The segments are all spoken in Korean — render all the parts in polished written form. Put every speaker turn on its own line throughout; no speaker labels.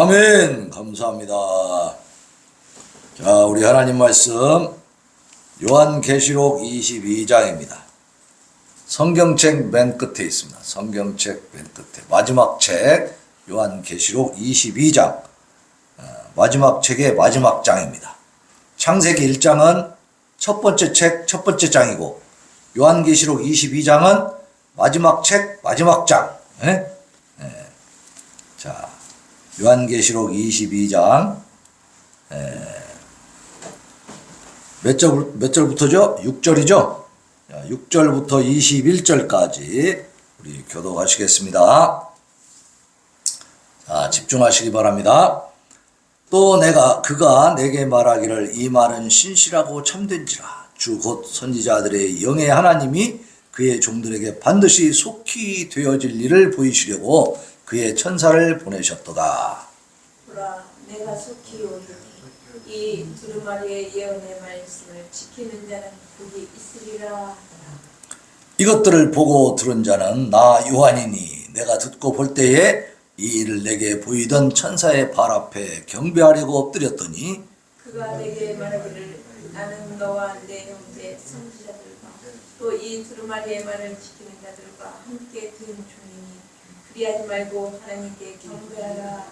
아멘. 감사합니다. 자, 우리 하나님 말씀 요한계시록 22장입니다. 성경책 맨 끝에 있습니다. 성경책 맨 끝에 마지막 책 요한계시록 22장 마지막 책의 마지막 장입니다. 창세기 1장은 첫 번째 책 첫 번째 장이고 요한계시록 22장은 마지막 책 마지막 장. 자, 요한계시록 22장 몇 절부터죠? 6절이죠? 6절부터 21절까지 우리 교독하시겠습니다. 자, 집중하시기 바랍니다. 또 그가 내게 말하기를 이 말은 신실하고 참된지라 주 곧 선지자들의 영의 하나님이 그의 종들에게 반드시 속히 되어질 일을 보이시려고 그의 천사를 보내셨도다.
보라, 내가 속히 오리니 이 두루마리의 예언의 말씀을 지키는 자는 복이 있으리라 하더라.
이것들을 보고 들은 자는 나 요한이니 내가 듣고 볼 때에 이 일을 내게 보이던 천사의 발 앞에 경배하려고 엎드렸더니
그가 내게 말하기를 나는 너와 내 형제 선지자들과 또 이 두루마리의 말을 지키는 자들과 함께 든 종이니 그리하지 말고 하나님께 경배하라 하더라.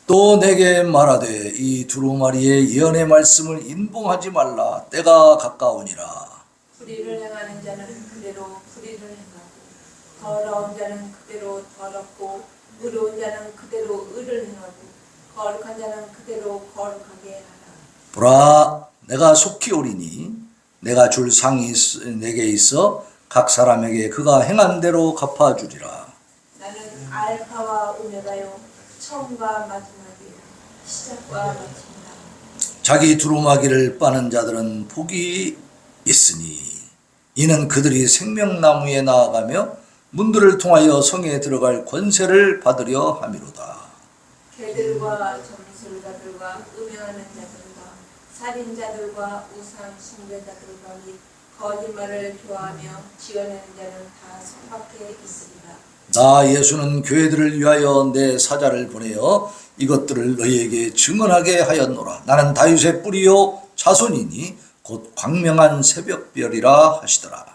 또 내게 말하되 이 두루마리의 예언의 말씀을 인봉하지 말라 때가 가까우니라.
불의를 행하는 자는 그대로 불의를 행하고 더러운 자는 그대로 더럽고 의로운 자는 그대로 의를 행하고 거룩한 자는 그대로 거룩하게 하라.
보라, 내가 속히 오리니 내가 줄 상이 내게 있어 각 사람에게 그가 행한 대로 갚아주리라.
나는 알파와 오메가요 처음과 마지막이요 시작과 마침이다.
자기 두루마기를 빠는 자들은 복이 있으니 이는 그들이 생명나무에 나아가며 문들을 통하여 성에 들어갈 권세를 받으려 함이로다.
개들과 점술가들과 음행하는 자들과 살인자들과 우상 숭배자들과 및 거짓말을 좋아하며 지어내는 자는 다 성 밖에 있으리라.
나 예수는 교회들을 위하여 내 사자를 보내어 이것들을 너희에게 증언하게 하였노라. 나는 다윗의 뿌리요 자손이니 곧 광명한 새벽별이라 하시더라.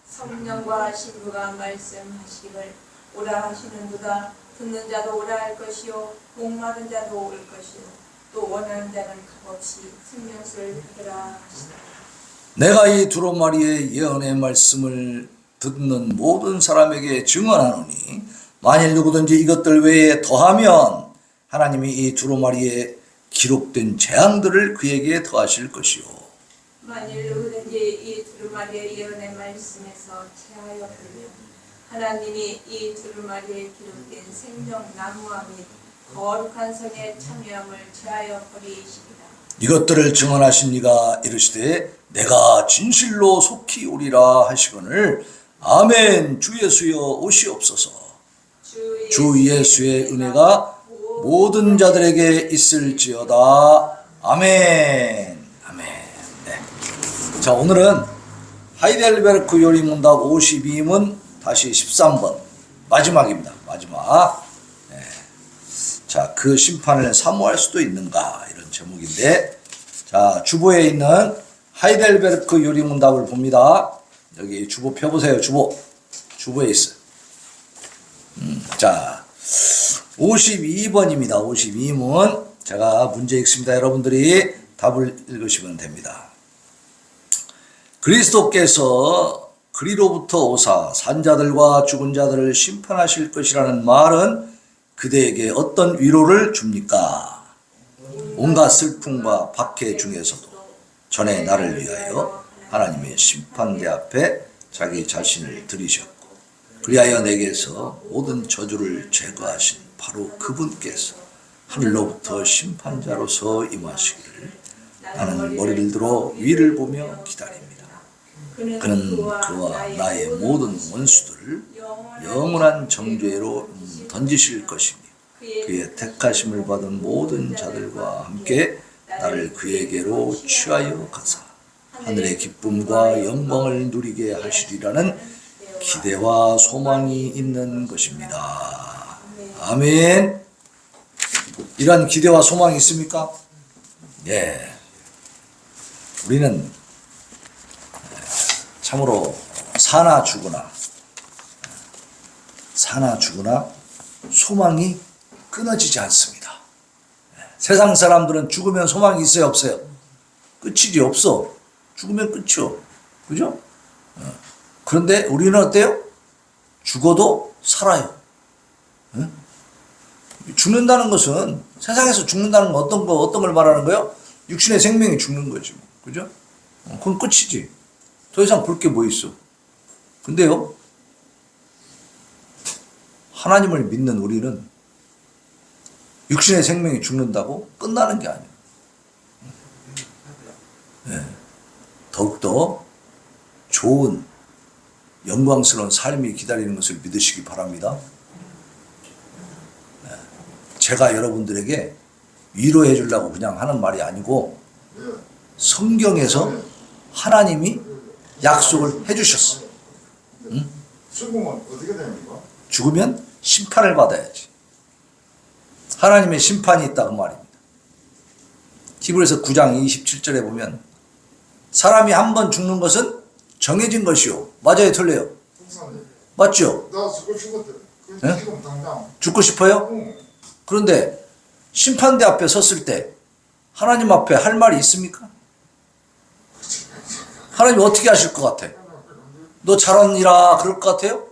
성령과 신부가 말씀하시기를 오라 하시는도다. 듣는 자도 오라 할 것이요 목마른 자도 올 것이요 또 원하는 자는 값없이 생명수를 받으라 하시더라.
내가 이 두루마리의 예언의 말씀을 듣는 모든 사람에게 증언하노니 만일 누구든지 이것들 외에 더하면 하나님이 이 두루마리에 기록된 재앙들을 그에게 더하실 것이요
만일 누구든지 이 두루마리의 예언의 말씀에서 체하여 들면 하나님이 이 두루마리에 기록된 생명나무와 및 거룩한 성에 참여함을 체하여 버리시리라. 이것들을
증언하신 이가 이르시되 내가 진실로 속히 오리라 하시거늘 아멘. 주 예수여 오시옵소서. 주 예수의 은혜가 모든 자들에게 있을지어다. 아멘. 아멘. 네. 자, 오늘은 하이델베르크 요리문답 52문 다시 13번 마지막입니다. 마지막. 네. 자, 그 심판을 사모할 수도 있는가 이런 제목인데, 자, 주보에 있는 하이델베르크 요리문답을 봅니다. 여기 주보 펴보세요. 주보에 있어요. 자, 52번입니다. 52문. 제가 문제 읽습니다. 여러분들이 답을 읽으시면 됩니다. 그리스도께서 그리로부터 오사 산자들과 죽은 자들을 심판하실 것이라는 말은 그대에게 어떤 위로를 줍니까? 온갖 슬픔과 박해 중에서도 전에 나를 위하여 하나님의 심판대 앞에 자기 자신을 들이셨고 그리하여 내게서 모든 저주를 제거하신 바로 그분께서 하늘로부터 심판자로서 임하시기를 나는 머리를 들어 위를 보며 기다립니다. 그는 그와 나의 모든 원수들을 영원한 정죄로 던지실 것이며 그의 택하심을 받은 모든 자들과 함께 나를 그에게로 취하여 가사 하늘의 기쁨과 영광을 누리게 하시리라는 기대와 소망이 있는 것입니다. 아멘. 이런 기대와 소망이 있습니까? 예. 우리는 참으로 사나 죽으나 소망이 끊어지지 않습니다. 세상 사람들은 죽으면 소망이 있어요, 없어요? 끝이지, 없어. 죽으면 끝이요. 그죠? 그런데 우리는 어때요? 죽어도 살아요. 죽는다는 것은, 세상에서 죽는다는 건 어떤 걸 말하는 거예요? 육신의 생명이 죽는 거지. 그죠? 그건 끝이지. 더 이상 볼 게 뭐 있어. 근데요, 하나님을 믿는 우리는 육신의 생명이 죽는다고 끝나는 게 아니에요. 네. 더욱더 좋은 영광스러운 삶이 기다리는 것을 믿으시기 바랍니다. 네. 제가 여러분들에게 위로해 주려고 그냥 하는 말이 아니고 성경에서 하나님이 약속을 해 주셨어. 응?
죽으면 어떻게 됩니까?
죽으면 심판을 받아야지. 하나님의 심판이 있다 그 말입니다. 히브리서 9장 27절에 보면 사람이 한 번 죽는 것은 정해진 것이요. 맞아요, 틀려요?
목사님,
맞죠?
나 죽고 싶었대.
네?
지금 당장.
죽고 싶어요?
응.
그런데 심판대 앞에 섰을 때 하나님 앞에 할 말이 있습니까? 하나님 어떻게 하실 것 같아? 너 잘하니라 그럴 것 같아요?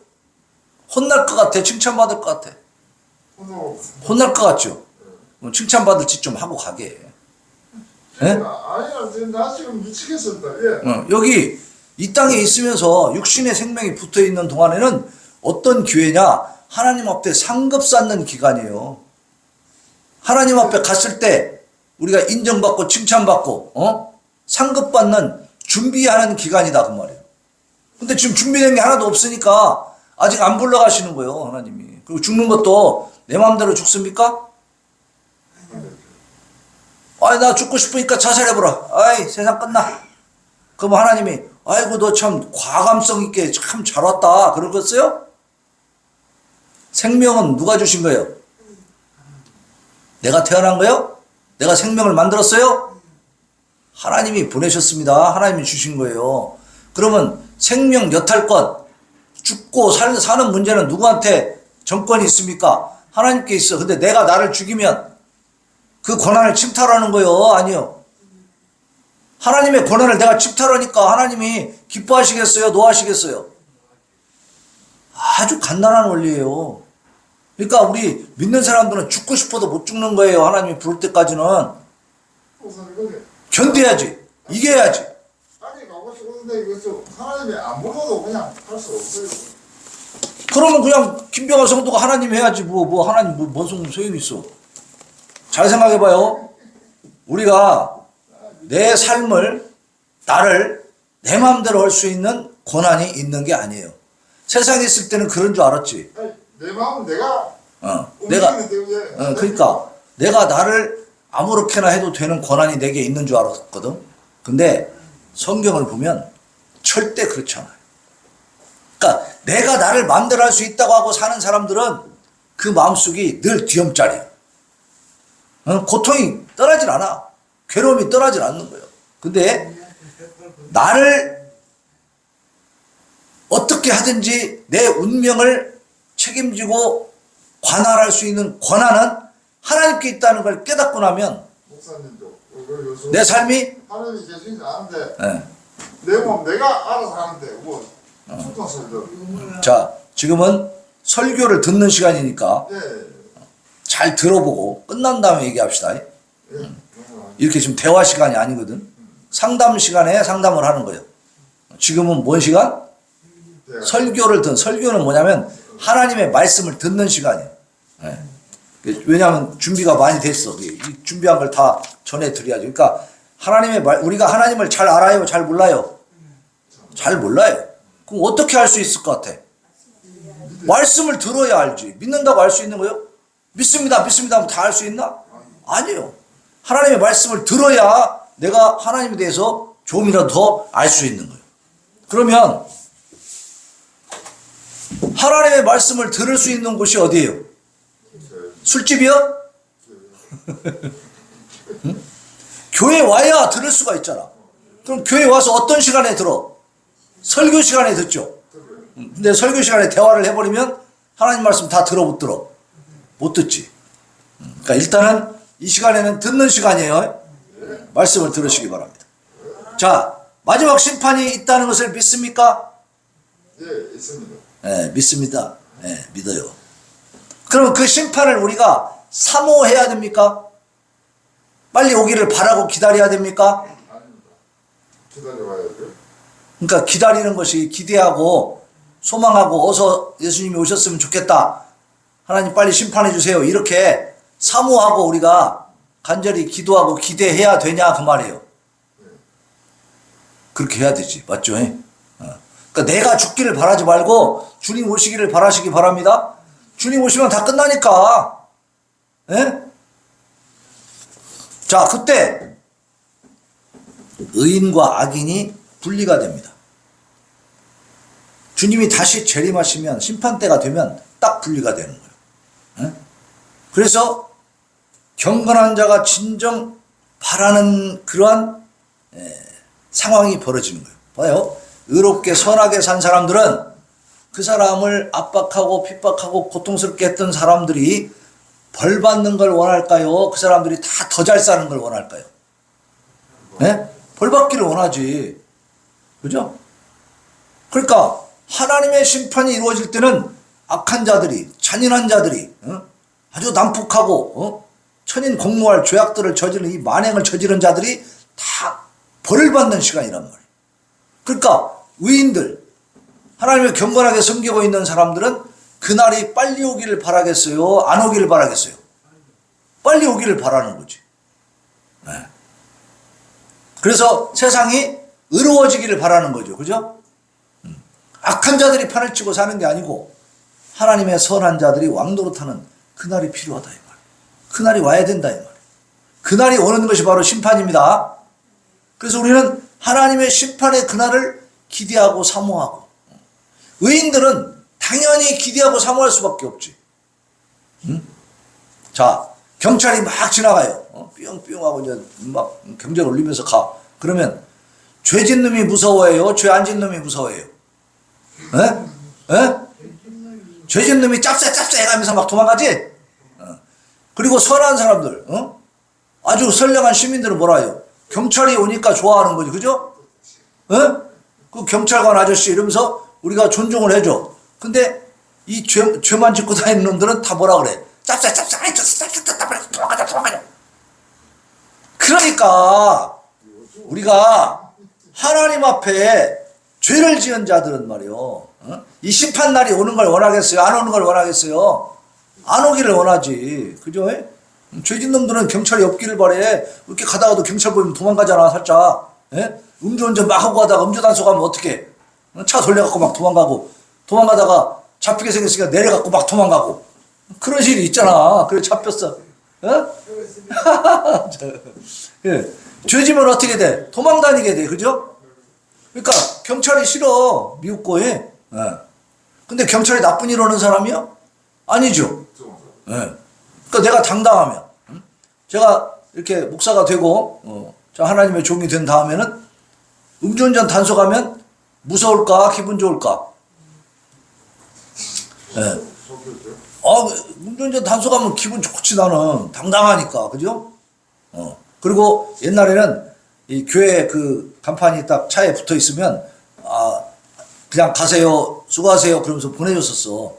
혼날 것 같아? 칭찬받을 것 같아? 혼날 것 같죠? 그럼 칭찬받을 짓 좀 하고 가게. 예?
아니야, 나 지금 미치겠습니다. 예.
여기 이 땅에 있으면서 육신의 생명이 붙어 있는 동안에는 어떤 기회냐? 하나님 앞에 상급 쌓는 기간이에요. 하나님 앞에 갔을 때 우리가 인정받고 칭찬받고 상급 받는 준비하는 기간이다 그 말이에요. 근데 지금 준비된 게 하나도 없으니까 아직 안 불러가시는 거예요, 하나님이. 그리고 죽는 것도 내 마음대로 죽습니까? 아이, 나 죽고 싶으니까 자살해보라. 아이, 세상 끝나. 그럼 하나님이, 아이고, 너 참 과감성 있게 참 잘 왔다. 그러겠어요? 생명은 누가 주신 거예요? 내가 태어난 거예요? 내가 생명을 만들었어요? 하나님이 보내셨습니다. 하나님이 주신 거예요. 그러면 생명 여탈권, 죽고 사는 문제는 누구한테 정권이 있습니까? 하나님께 있어. 근데 내가 나를 죽이면 그 권한을 침탈하는 거예요? 아니요. 하나님의 권한을 내가 침탈하니까 하나님이 기뻐하시겠어요? 노하시겠어요? 아주 간단한 원리예요. 그러니까 우리 믿는 사람들은 죽고 싶어도 못 죽는 거예요. 하나님이 부를 때까지는.
목사님, 근데
견뎌야지. 이겨야지.
아니, 가고 싶었는데 이거 하나님이 안 불러도 그냥 할 수 없어요.
그러면 그냥 김병환 성도가 하나님 해야지. 하나님 뭔 소용이 있어. 잘 생각해봐요. 우리가 내 삶을, 나를 내 마음대로 할 수 있는 권한이 있는 게 아니에요. 세상에 있을 때는 그런 줄 알았지.
아니, 내 마음 내가
내가,
움직이는데
그러니까 내가 나를 아무렇게나 해도 되는 권한이 내게 있는 줄 알았거든. 근데 성경을 보면 절대 그렇지 않아요. 그러니까 내가 나를 마음대로 할 수 있다고 하고 사는 사람들은 그 마음속이 늘 뒤엄짜리야. 고통이 떠나질 않아. 괴로움이 떠나질 않는 거예요. 근데 나를 어떻게 하든지 내 운명을 책임지고 관할할 수 있는 권한은 하나님께 있다는 걸 깨닫고 나면
목사님도 요즘
내 삶이
하나님이 계신지 아는데
예.
내 몸 내가 알아서 하는데 뭐 축하설도
자, 지금은 설교를 듣는 시간이니까
예.
잘 들어보고 끝난 다음에 얘기합시다.
예.
이렇게 지금 대화 시간이 아니거든. 상담 시간에 상담을 하는 거예요. 지금은 뭔 시간? 설교를 설교는 뭐냐면 하나님의 말씀을 듣는 시간이에요. 예. 왜냐하면 준비가 많이 됐어. 이 준비한 걸 다 전해드려야죠. 그러니까 하나님의 우리가 하나님을 잘 알아요? 잘 몰라요? 잘 몰라요. 그럼 어떻게 할 수 있을 것 같아? 말씀을 들어야 알지. 믿는다고 알 수 있는 거예요? 믿습니다. 하면 다 알 수 있나? 아니에요. 하나님의 말씀을 들어야 내가 하나님에 대해서 조금이라도 더 알 수 있는 거예요. 그러면 하나님의 말씀을 들을 수 있는 곳이 어디예요? 술집이요? 응? 교회 와야 들을 수가 있잖아. 그럼 교회 와서 어떤 시간에 들어? 설교 시간에 듣죠. 근데 설교 시간에 대화를 해버리면 하나님 말씀 다 들어 못 들어? 못 듣지. 그러니까 일단은 이 시간에는 듣는 시간이에요. 말씀을 들으시기 바랍니다. 자, 마지막 심판이 있다는 것을 믿습니까?
예, 있습니다.
네, 믿습니다. 네, 믿어요. 그러면 그 심판을 우리가 사모해야 됩니까? 빨리 오기를 바라고 기다려야 됩니까?
아닙니다. 기다려봐야 돼요.
그러니까 기다리는 것이 기대하고 소망하고 어서 예수님이 오셨으면 좋겠다. 하나님 빨리 심판해 주세요. 이렇게 사모하고 우리가 간절히 기도하고 기대해야 되냐 그 말이에요. 그렇게 해야 되지. 맞죠? 그러니까 내가 죽기를 바라지 말고 주님 오시기를 바라시기 바랍니다. 주님 오시면 다 끝나니까. 예? 자, 그때 의인과 악인이 분리가 됩니다. 주님이 다시 재림하시면 심판대가 되면 딱 분리가 되는 거예요. 예? 그래서 경건한 자가 진정 바라는 그러한 상황이 벌어지는 거예요. 봐요. 의롭게 선하게 산 사람들은 그 사람을 압박하고 핍박하고 고통스럽게 했던 사람들이 벌 받는 걸 원할까요? 그 사람들이 다 더 잘 사는 걸 원할까요? 네? 벌 받기를 원하지. 그죠? 그러니까 하나님의 심판이 이루어질 때는 악한 자들이, 잔인한 자들이, 아주 난폭하고 천인 공노할 죄악들을 저지른 이 만행을 저지른 자들이 다 벌을 받는 시간이란 말이에요. 그러니까 의인들, 하나님을 경건하게 섬기고 있는 사람들은 그날이 빨리 오기를 바라겠어요? 안 오기를 바라겠어요? 빨리 오기를 바라는 거지. 네. 그래서 세상이 의로워지기를 바라는 거죠. 그죠? 악한 자들이 판을 치고 사는 게 아니고 하나님의 선한 자들이 왕노릇하는 그날이 필요하다 이 말. 그날이 와야 된다 이 말. 그날이 오는 것이 바로 심판입니다. 그래서 우리는 하나님의 심판의 그날을 기대하고 사모하고, 의인들은 당연히 기대하고 사모할 수밖에 없지. 응? 자, 경찰이 막 지나가요. 뿅뿅 하고 이제 막 경전 올리면서 가. 그러면 죄 짓는 놈이 무서워해요? 죄 안 짓는 놈이 무서워해요? 에? 에? 죄 짓는 놈이 짭새 해가면서 막 도망가지? 그리고 선한 사람들, 아주 선량한 시민들은 뭐라 해요? 경찰이 오니까 좋아하는 거지, 그죠? 그 경찰관 아저씨 이러면서 우리가 존중을 해줘. 근데 이 죄만 짓고 다니는 놈들은 다 뭐라 그래? 짭새, 도망가자. 그러니까 우리가 하나님 앞에 죄를 지은 자들은 말이요, 이 심판 날이 오는 걸 원하겠어요? 안 오는 걸 원하겠어요? 안 오기를 원하지, 그죠? 죄진 놈들은 경찰이 없기를 바래. 이렇게 가다가도 경찰 보이면 도망가잖아, 살짝. 음주운전 막 하고 가다가 음주단속 하면 어떡해? 차 돌려갖고 막 도망가다가 잡히게 생겼으니까 내려갖고 막 도망가고. 그런 일이 있잖아. 그래 잡혔어. 예. 죄지면 어떻게 돼? 도망 다니게 돼, 그죠? 그러니까 경찰이 싫어, 미웃고 해. 근데 경찰이 나쁜 일 하는 사람이야? 아니죠. 그러니까 내가 당당하면, 제가 이렇게 목사가 되고 저 하나님의 종이 된 다음에는 음주운전 단속하면 무서울까 기분 좋을까? 음주운전 단속하면 기분 좋지. 나는 당당하니까, 그죠? 그리고 옛날에는 이 교회 그 간판이 딱 차에 붙어 있으면 그냥 가세요, 수고하세요 그러면서 보내줬었어.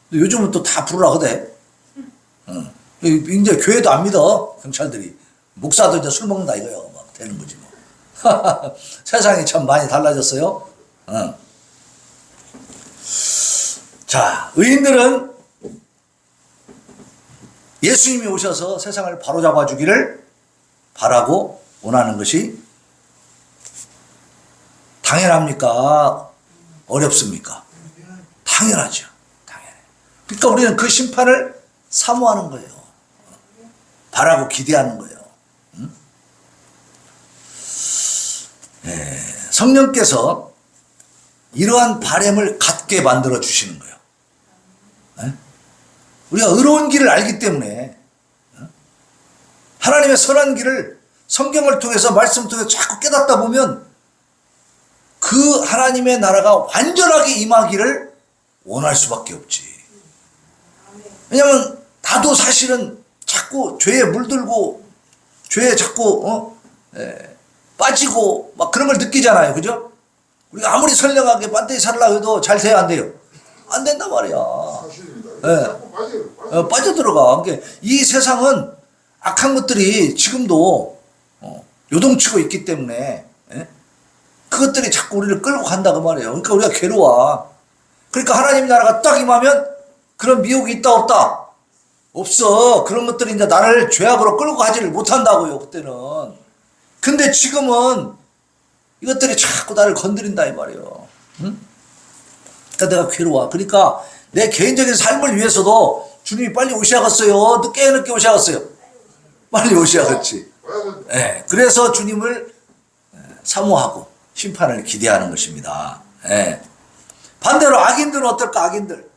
근데 요즘은 또 다 부르라 그래. 이제 교회도 안 믿어, 경찰들이. 목사도 이제 술 먹는다 이거요. 막 되는 거지 뭐. 세상이 참 많이 달라졌어요. 자, 의인들은 예수님이 오셔서 세상을 바로잡아 주기를 바라고 원하는 것이 당연합니까? 어렵습니까? 당연하죠. 당연해. 그러니까 우리는 그 심판을 사모하는 거예요. 바라고 기대하는 거예요. 성령께서 이러한 바람을 갖게 만들어 주시는 거예요. 우리가 의로운 길을 알기 때문에 하나님의 선한 길을 성경을 통해서 말씀을 통해서 자꾸 깨닫다 보면 그 하나님의 나라가 완전하게 임하기를 원할 수밖에 없지. 왜냐면 나도 사실은 자꾸 죄에 물들고 죄에 자꾸 빠지고 막 그런 걸 느끼잖아요. 그죠? 우리가 아무리 선량하게 반드시 살려고 해도 잘 돼야 안 돼요. 안 된단 말이야.
사실입니다.
예.
자꾸 빠져요.
빠져들어가. 그러니까 이 세상은 악한 것들이 지금도 요동치고 있기 때문에 그것들이 자꾸 우리를 끌고 간다 그 말이에요. 그러니까 우리가 괴로워. 그러니까 하나님 나라가 딱 임하면 그런 미혹이 있다 없다? 없어. 그런 것들이 이제 나를 죄악으로 끌고 가지를 못한다고요. 그때는. 근데 지금은 이것들이 자꾸 나를 건드린다 이 말이에요. 응? 그러니까 내가 괴로워. 그러니까 내 개인적인 삶을 위해서도 주님이 빨리 오셔야겠어요. 늦게 오셔야겠어요. 빨리 오셔야겠지. 예. 그래서 주님을 사모하고 심판을 기대하는 것입니다. 예. 반대로 악인들은 어떨까? 악인들.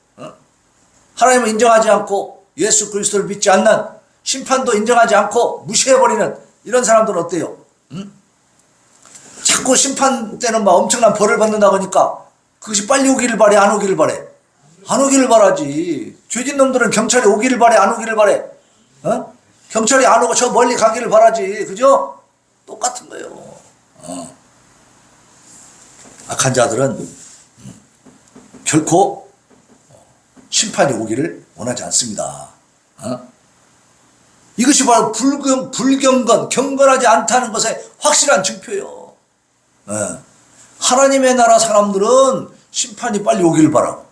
하나님을 인정하지 않고 예수 그리스도를 믿지 않는, 심판도 인정하지 않고 무시해버리는 이런 사람들은 어때요? 자꾸 심판 때는 막 엄청난 벌을 받는다고 하니까 그것이 빨리 오기를 바래, 안 오기를 바래? 안 오기를 바라지. 죄진 놈들은 경찰이 오기를 바래, 안 오기를 바래? 경찰이 안 오고 저 멀리 가기를 바라지. 그죠? 똑같은 거예요. 악한 자들은 결코 심판이 오기를 원하지 않습니다. 이것이 바로 불경건, 경건하지 않다는 것의 확실한 증표예요. 하나님의 나라 사람들은 심판이 빨리 오기를 바라고,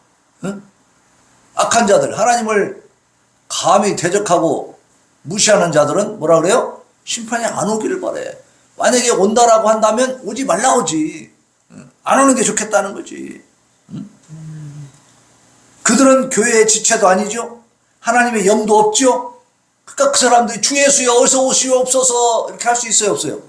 악한 자들, 하나님을 감히 대적하고 무시하는 자들은 뭐라 그래요? 심판이 안 오기를 바래. 만약에 온다라고 한다면 오지 말라 오지. 안 오는 게 좋겠다는 거지. 그들은 교회의 지체도 아니죠. 하나님의 영도 없죠. 그러니까 그 사람들이 주 예수여 어서 오시옵소서 이렇게 할 수 있어요, 없어요?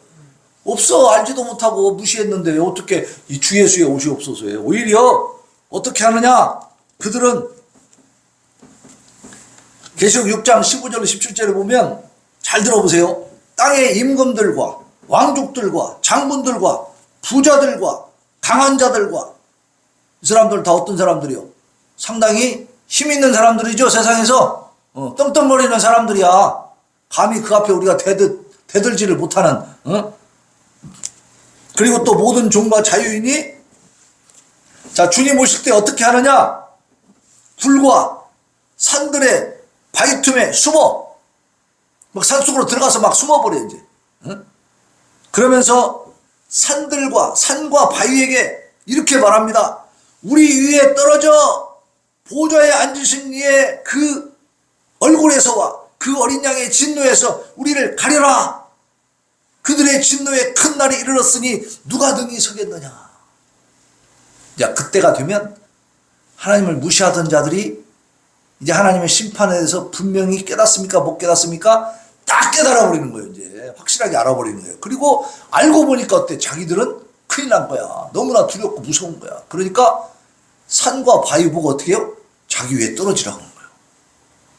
없어. 알지도 못하고 무시했는데 어떻게 이 주 예수에 오시옵소서예요. 오히려 어떻게 하느냐? 그들은 계시록 6장 15절 17절에 보면 잘 들어보세요. 땅의 임금들과 왕족들과 장군들과 부자들과 강한 자들과 이 사람들 다 어떤 사람들이요? 상당히 힘 있는 사람들이죠. 세상에서 떵떵거리는 사람들이야. 감히 그 앞에 우리가 대들지를 못하는. 그리고 또 모든 종과 자유인이 자 주님 오실 때 어떻게 하느냐? 굴과 산들의 바위 틈에 숨어 막 산속으로 들어가서 막 숨어버려 이제. 그러면서 산과 바위에게 이렇게 말합니다. 우리 위에 떨어져 보좌에 앉으신 이의 그 얼굴에서와 그 어린 양의 진노에서 우리를 가려라. 그들의 진노에 큰 날이 이르렀으니 누가 등이 서겠느냐. 자, 그때가 되면 하나님을 무시하던 자들이 이제 하나님의 심판에 대해서 분명히 깨닫습니까? 못 깨닫습니까? 딱 깨달아버리는 거예요. 이제 확실하게 알아버리는 거예요. 그리고 알고 보니까 어때? 자기들은 큰일 난 거야. 너무나 두렵고 무서운 거야. 그러니까 산과 바위 보고 어떻게 해요? 자기 위에 떨어지라고 하는 거예요.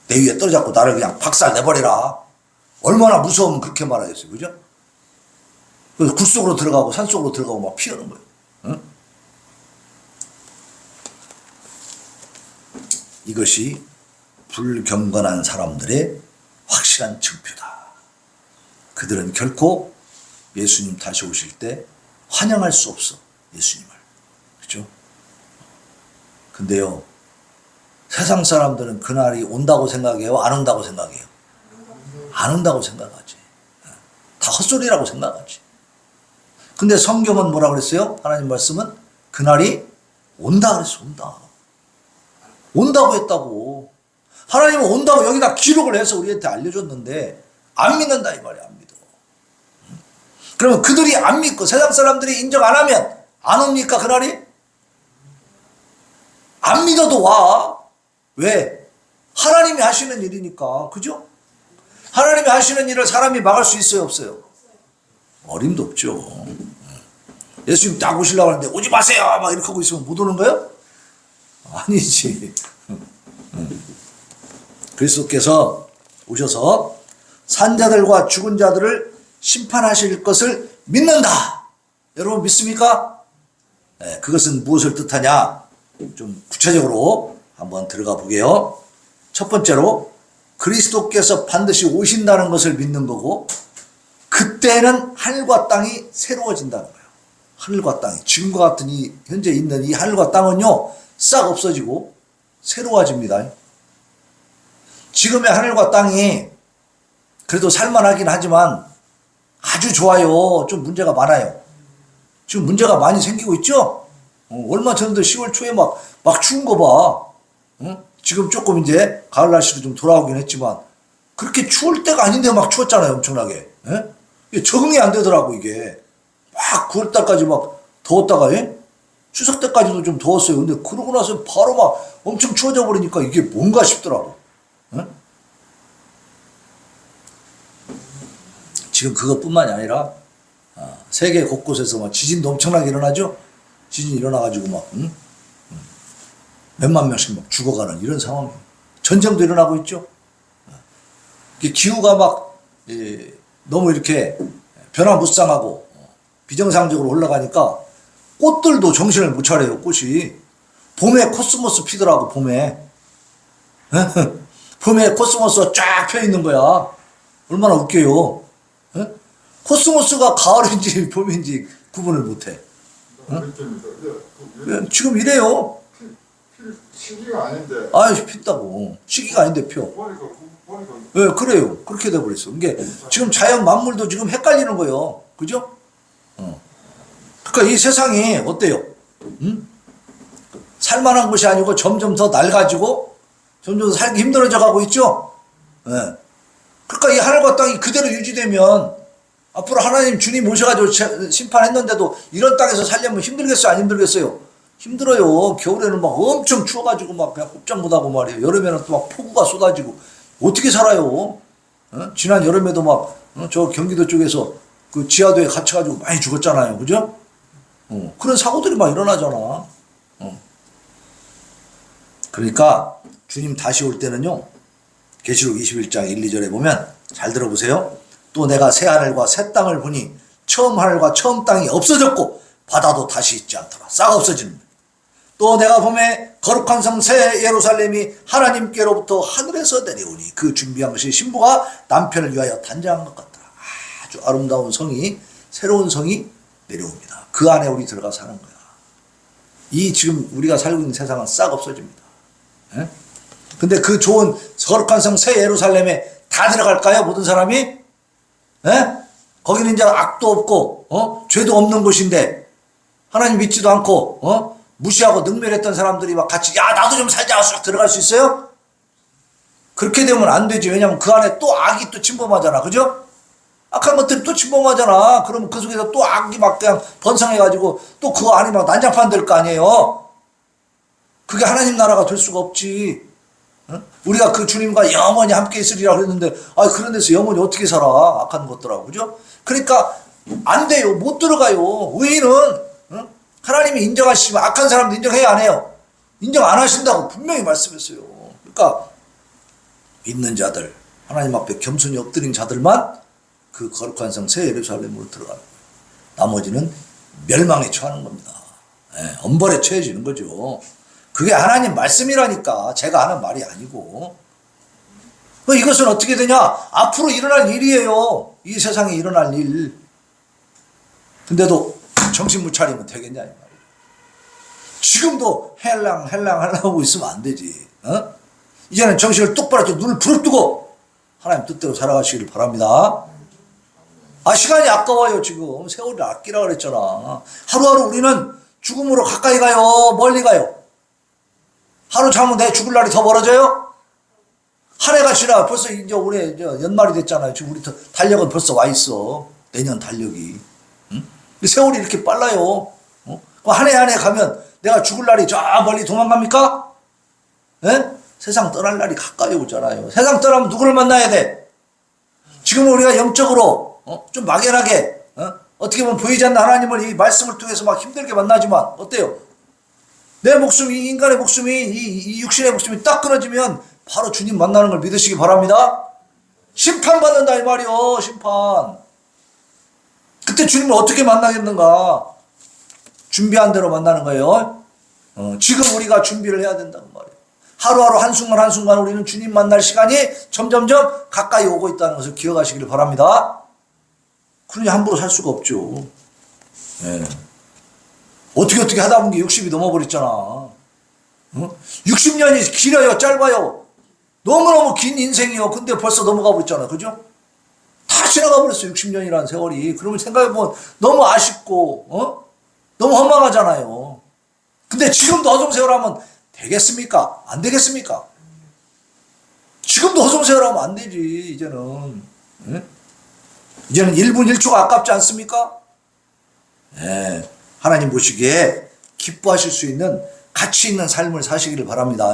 내 위에 떨어져갖고 나를 그냥 박살 내버려라. 얼마나 무서우면 그렇게 말하겠어요. 그죠? 그래서 굴 속으로 들어가고 산 속으로 들어가고 막 피하는 거예요. 응? 이것이 불경건한 사람들의 확실한 증표다. 그들은 결코 예수님 다시 오실 때 환영할 수 없어. 예수님을. 그죠? 근데요, 세상 사람들은 그날이 온다고 생각해요? 안 온다고 생각해요? 안 온다고 생각하지. 다 헛소리라고 생각하지. 근데 성경은 뭐라 그랬어요? 하나님 말씀은 그날이 온다 그랬어. 온다고 했다고. 하나님은 온다고 여기다 기록을 해서 우리한테 알려줬는데 안 믿는다 이 말이야. 안 믿어. 그러면 그들이 안 믿고 세상 사람들이 인정 안 하면 안 옵니까 그날이? 안 믿어도 와. 왜? 하나님이 하시는 일이니까. 그죠? 하나님이 하시는 일을 사람이 막을 수 있어요 없어요? 어림도 없죠. 예수님 딱 오시려고 하는데 오지 마세요 막 이렇게 하고 있으면 못 오는 거예요? 아니지. 그리스도께서 오셔서 산자들과 죽은 자들을 심판하실 것을 믿는다. 여러분 믿습니까? 네, 그것은 무엇을 뜻하냐? 좀 구체적으로 한번 들어가 보게요. 첫 번째로 그리스도께서 반드시 오신다는 것을 믿는 거고, 그때는 하늘과 땅이 새로워진다는 거예요. 하늘과 땅이, 지금과 같은 이 현재 있는 이 하늘과 땅은요 싹 없어지고 새로워집니다. 지금의 하늘과 땅이 그래도 살만하긴 하지만 아주 좋아요. 좀 문제가 많아요. 지금 문제가 많이 생기고 있죠? 얼마 전에도 10월 초에 막 추운 거 봐. 지금 조금 이제 가을 날씨로 좀 돌아오긴 했지만 그렇게 추울 때가 아닌데 막 추웠잖아요. 엄청나게. 이게 적응이 안 되더라고 이게. 막 9월달까지 막 더웠다가 추석 때까지도 좀 더웠어요. 근데 그러고 나서 바로 막 엄청 추워져 버리니까 이게 뭔가 싶더라고. 지금 그것뿐만이 아니라 세계 곳곳에서 막 지진도 엄청나게 일어나죠. 지진이 일어나가지고 막 몇만 명씩 막 죽어가는 이런 상황. 전쟁도 일어나고 있죠. 기후가 막 너무 이렇게 변화무쌍하고 비정상적으로 올라가니까 꽃들도 정신을 못 차려요. 꽃이 봄에 코스모스 피더라고. 봄에 봄에 코스모스가 쫙 펴 있는 거야. 얼마나 웃겨요. 코스모스가 가을인지 봄인지 구분을 못해. 지금 이래요.
시기가 아닌데.
아유, 핀다고. 시기가 아닌데 펴. 네, 그래요. 그렇게 돼버렸어. 이게 지금 자연 만물도 지금 헷갈리는 거예요. 그죠? 그러니까 이 세상이 어때요? 살만한 것이 아니고 점점 더 낡아지고 점점 더 살기 힘들어져 가고 있죠? 네. 그러니까 이 하늘과 땅이 그대로 유지되면 앞으로 하나님 주님 오셔가지고 심판했는데도 이런 땅에서 살려면 힘들겠어요? 안 힘들겠어요? 힘들어요. 겨울에는 막 엄청 추워가지고 막 그냥 꼼짝 못하고 말이에요. 여름에는 또 막 폭우가 쏟아지고 어떻게 살아요? 지난 여름에도 막 저 경기도 쪽에서 그 지하도에 갇혀가지고 많이 죽었잖아요. 그죠? 그런 사고들이 막 일어나잖아. 그러니까 주님 다시 올 때는요, 계시록 21장 1, 2절에 보면 잘 들어보세요. 또 내가 새 하늘과 새 땅을 보니 처음 하늘과 처음 땅이 없어졌고 바다도 다시 있지 않더라. 싹 없어지는 거예요. 또 내가 봄에 거룩한 성 새 예루살렘이 하나님께로부터 하늘에서 내려오니 그 준비한 것이 신부가 남편을 위하여 단장한 것 같더라. 아주 아름다운 성이, 새로운 성이 내려옵니다. 그 안에 우리 들어가 사는 거야. 이 지금 우리가 살고 있는 세상은 싹 없어집니다. 근데 그 좋은 거룩한 성 새 예루살렘에 다 들어갈까요? 모든 사람이? 거기는 이제 악도 없고 죄도 없는 곳인데 하나님 믿지도 않고 무시하고 능멸했던 사람들이 막 같이 야 나도 좀 살자 쑥 들어갈 수 있어요? 그렇게 되면 안 되지. 왜냐면 그 안에 또 악이 또 침범하잖아. 그죠? 악한 것들이 또 침범하잖아. 그러면 그 속에서 또 악이 막 그냥 번성해가지고 또 그 안이 막 난장판 될 거 아니에요. 그게 하나님 나라가 될 수가 없지. 우리가 그 주님과 영원히 함께 있으리라 그랬는데 그런 데서 영원히 어떻게 살아. 악한 것들하고. 그죠? 그러니까 안 돼요. 못 들어가요. 의인은 하나님이 인정하시지만 악한 사람도 인정해야 안 해요. 인정 안 하신다고 분명히 말씀했어요. 그러니까 믿는 자들, 하나님 앞에 겸손히 엎드린 자들만 그 거룩한 성 새 예루살렘으로 들어가는 거예요. 나머지는 멸망에 처하는 겁니다. 엄벌에 처해지는 거죠. 그게 하나님 말씀이라니까 제가 하는 말이 아니고. 이것은 어떻게 되냐? 앞으로 일어날 일이에요. 이 세상에 일어날 일. 근데도 정신 못 차리면 되겠냐 이 말이에요. 지금도 헬랑 하고 있으면 안 되지. 이제는 정신을 똑바로 눈을 부릅뜨고 하나님 뜻대로 살아가시기를 바랍니다. 시간이 아까워요. 지금 세월을 아끼라 그랬잖아. 하루하루 우리는 죽음으로 가까이 가요? 멀리 가요? 하루 자면 내 죽을 날이 더 멀어져요? 한 해가 지나 벌써 이제 올해 연말이 됐잖아요. 지금 우리 달력은 벌써 와 있어. 내년 달력이. 세월이 이렇게 빨라요. 한 해 한 해 가면 내가 죽을 날이 저 멀리 도망갑니까? 세상 떠날 날이 가까이 오잖아요. 세상 떠나면 누구를 만나야 돼? 지금 우리가 영적으로 좀 막연하게 어떻게 보면 보이지 않는 하나님을 이 말씀을 통해서 막 힘들게 만나지만 어때요? 내 목숨이, 이 인간의 목숨이, 이 육신의 목숨이 딱 끊어지면 바로 주님 만나는 걸 믿으시기 바랍니다. 심판받는다 이 말이요. 심판. 그때 주님을 어떻게 만나겠는가? 준비한 대로 만나는 거예요. 지금 우리가 준비를 해야 된다는 말이에요. 하루하루 한순간 한순간 우리는 주님 만날 시간이 점점점 가까이 오고 있다는 것을 기억하시길 바랍니다. 그러니 함부로 살 수가 없죠. 예. 어떻게 하다 보니 60이 넘어버렸잖아. 60년이 길어요, 짧아요? 너무너무 긴 인생이요. 근데 벌써 넘어가 버렸잖아. 그죠? 다 지나가 버렸어, 60년이라는 세월이. 그러면 생각해보면 너무 아쉽고, 너무 허망하잖아요. 근데 지금도 허송세월하면 되겠습니까? 안 되겠습니까? 지금도 허송세월하면 안 되지, 이제는. 응? 이제는 1분 1초가 아깝지 않습니까? 예. 하나님 보시기에 기뻐하실 수 있는 가치 있는 삶을 사시기를 바랍니다.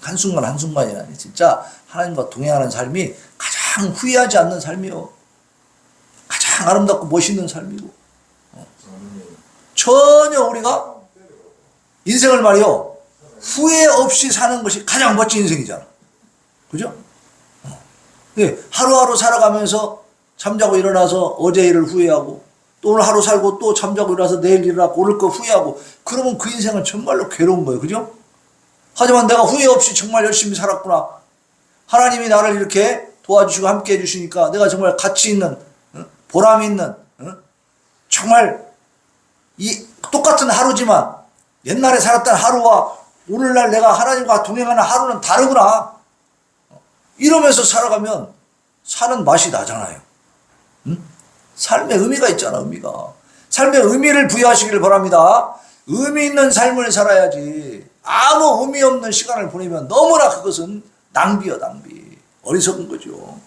한순간 한순간이라니 진짜 하나님과 동행하는 삶이 가장 후회하지 않는 삶이요. 가장 아름답고 멋있는 삶이고. 전혀 우리가 인생을 말이요. 후회 없이 사는 것이 가장 멋진 인생이잖아. 그죠? 예, 하루하루 살아가면서 잠자고 일어나서 어제 일을 후회하고 또 오늘 하루 살고 또 잠자고 일어나서 내일 일어나고 오늘 거 후회하고 그러면 그 인생은 정말로 괴로운 거예요. 그죠? 하지만 내가 후회 없이 정말 열심히 살았구나. 하나님이 나를 이렇게 도와주시고 함께 해주시니까 내가 정말 가치 있는 보람 있는 정말 이 똑같은 하루지만 옛날에 살았던 하루와 오늘날 내가 하나님과 동행하는 하루는 다르구나. 이러면서 살아가면 사는 맛이 나잖아요. 삶의 의미가 있잖아. 의미가. 삶의 의미를 부여하시기를 바랍니다. 의미 있는 삶을 살아야지. 아무 의미 없는 시간을 보내면 너무나 그것은 낭비야, 낭비. 어리석은 거죠.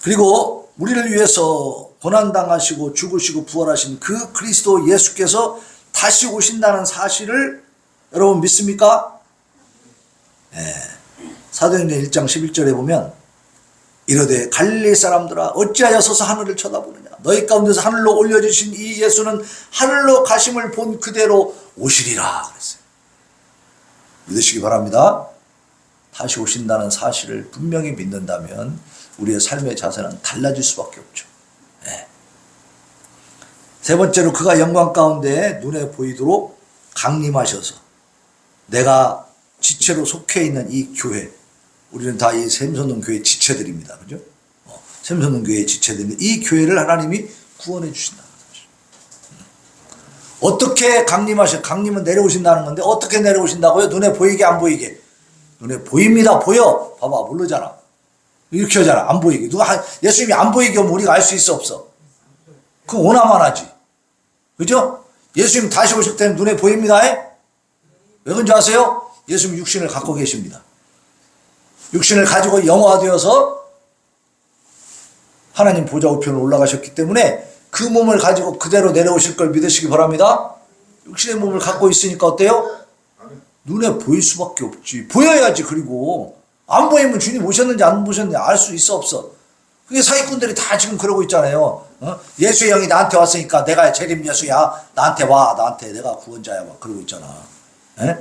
그리고 우리를 위해서 고난당하시고 죽으시고 부활하신 그 그리스도 예수께서 다시 오신다는 사실을 여러분 믿습니까? 네. 사도행전 1장 11절에 보면 이르되 갈릴리 사람들아 어찌하여 서서 하늘을 쳐다보느냐 너희 가운데서 하늘로 올려주신 이 예수는 하늘로 가심을 본 그대로 오시리라 그랬어요. 믿으시기 바랍니다. 다시 오신다는 사실을 분명히 믿는다면 우리의 삶의 자세는 달라질 수밖에 없죠. 네. 세 번째로 그가 영광 가운데 눈에 보이도록 강림하셔서 내가 지체로 속해 있는 이 교회, 우리는 다 이 샘선동 교회 지체들입니다. 그죠? 샘선동 교회 지체들입니다. 이 교회를 하나님이 구원해 주신다는 사실. 어떻게 강림은 내려오신다는 건데 어떻게 내려오신다고요? 눈에 보이게 안 보이게? 눈에 보입니다. 보여. 봐봐 모르잖아. 이렇게 하잖아. 안 보이게. 예수님이 안 보이게 하면 우리가 알 수 있어 없어? 그럼 오나만 하지. 그죠? 예수님 다시 오실 때는 눈에 보입니다. 왜 그런지 아세요? 예수님 육신을 갖고 계십니다. 육신을 가지고 영화되어서 하나님 보좌 우편으로 올라가셨기 때문에 그 몸을 가지고 그대로 내려오실 걸 믿으시기 바랍니다. 육신의 몸을 갖고 있으니까 어때요? 눈에 보일 수밖에 없지. 보여야지. 그리고 안 보이면 주님 오셨는지 안 오셨는지 알 수 있어 없어? 그게 사기꾼들이 다 지금 그러고 있잖아요. 예수의 영이 나한테 왔으니까 내가 재림 예수야. 나한테 와. 나한테 내가 구원자야. 막 그러고 있잖아. 에?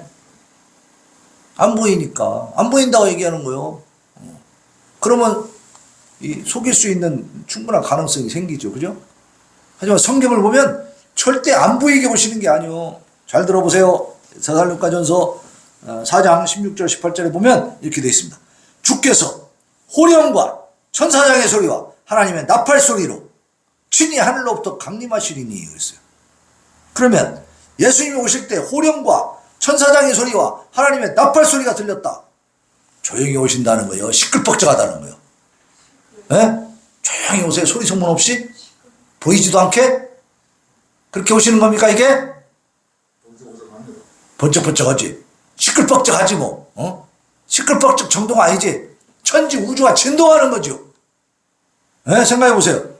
안 보이니까. 안 보인다고 얘기하는 거요. 그러면 속일 수 있는 충분한 가능성이 생기죠. 그죠? 하지만 성경을 보면 절대 안 보이게 오시는 게 아니요. 잘 들어보세요. 데살로니가전서 4장 16절 18절에 보면 이렇게 되어 있습니다. 주께서 호령과 천사장의 소리와 하나님의 나팔 소리로 친히 하늘로부터 강림하시리니 그랬어요. 그러면 예수님이 오실 때 호령과 천사장의 소리와 하나님의 나팔 소리가 들렸다. 조용히 오신다는 거예요. 시끌벅적하다는 거예요. 에? 조용히 오세요. 소리 소문 없이 보이지도 않게 그렇게 오시는 겁니까 이게? 번쩍번쩍하지. 시끌벅적하지 뭐. 시끌벅적 정도가 아니지. 천지 우주가 진동하는 거죠. 에? 생각해 보세요.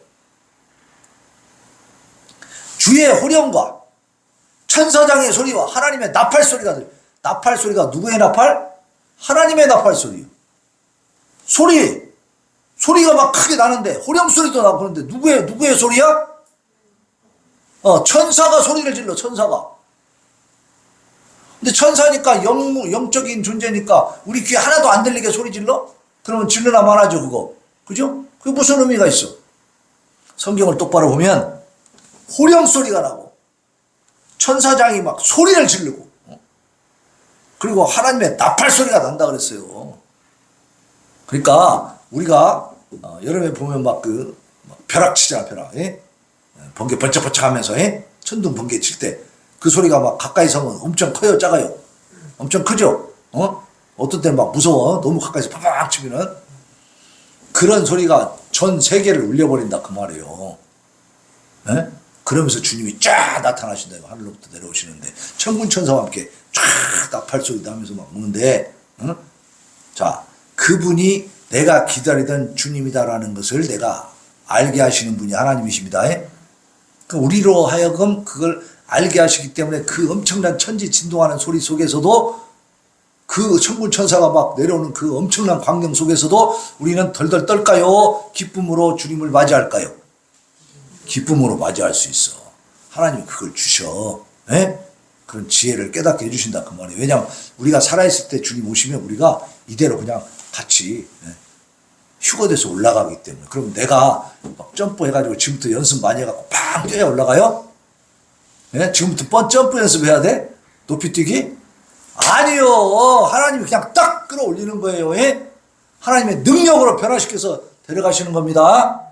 주의 호령과 천사장의 소리와 하나님의 나팔 소리가 들려요. 나팔 소리가 누구의 나팔? 하나님의 나팔 소리요. 소리가 막 크게 나는데 호령 소리도 나고 그런데 누구의 소리야? 천사가 소리를 질러. 천사가. 근데 천사니까 영적인 존재니까 우리 귀에 하나도 안 들리게 소리 질러? 그러면 질르나 말하죠, 그거. 그죠? 그게 무슨 의미가 있어? 성경을 똑바로 보면 호령 소리가 나고 천사장이 막 소리를 지르고 그리고 하나님의 나팔 소리가 난다 그랬어요. 그러니까 우리가 여름에 보면 막 벼락 치잖아, 벼락. 예? 번개 번쩍번쩍 하면서 천둥 번개 칠 때 그 소리가 막 가까이서 하면 엄청 커요, 작아요? 엄청 크죠? 어떤 때는 막 무서워. 너무 가까이서 팍팍 치면은 그런 소리가 전 세계를 울려버린다 그 말이에요. 예? 그러면서 주님이 쫙 나타나신다. 하늘로부터 내려오시는데 천군천사와 함께 쫙 나팔 소리 나면서 막 오는데 자, 그분이 내가 기다리던 주님이다라는 것을 내가 알게 하시는 분이 하나님이십니다. 우리로 하여금 그걸 알게 하시기 때문에 그 엄청난 천지 진동하는 소리 속에서도 그 천군 천사가 막 내려오는 그 엄청난 광경 속에서도 우리는 덜덜 떨까요? 기쁨으로 주님을 맞이할까요? 기쁨으로 맞이할 수 있어. 하나님이 그걸 주셔. 그런 지혜를 깨닫게 해주신다 그 말이에요. 왜냐하면 우리가 살아있을 때 주님 오시면 우리가 이대로 그냥 같이 휴거돼서 올라가기 때문에. 그럼 내가 막 점프해가지고 지금부터 연습 많이 해갖고 팡 뛰어야 올라가요? 지금부터 점프 연습해야 돼? 높이 뛰기? 아니요. 하나님이 그냥 딱 끌어올리는 거예요. 하나님의 능력으로 변화시켜서 데려가시는 겁니다.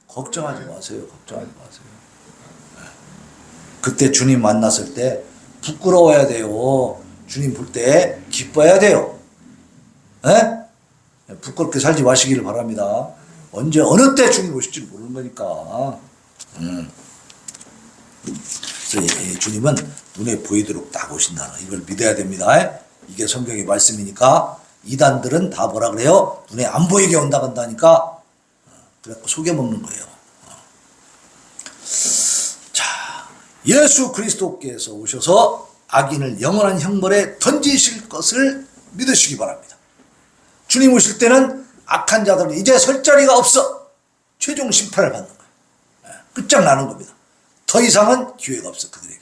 걱정하지 마세요. 걱정하지 마세요. 그때 주님 만났을 때 부끄러워야 돼요. 주님 볼 때 기뻐해야 돼요. 부끄럽게 살지 마시기를 바랍니다. 언제 어느 때 주님 오실지 모르는 거니까. 그래서 주님은 눈에 보이도록 딱 오신다. 이걸 믿어야 됩니다. 이게 성경의 말씀이니까 이단들은 다 뭐라 그래요? 눈에 안 보이게 온다 간다니까. 그래갖고 속여먹는 거예요. 자, 예수 그리스도께서 오셔서 악인을 영원한 형벌에 던지실 것을 믿으시기 바랍니다. 주님 오실 때는 악한 자들은 이제 설 자리가 없어. 최종 심판을 받는 거예요. 끝장나는 겁니다. 더 이상은 기회가 없어 그들에게.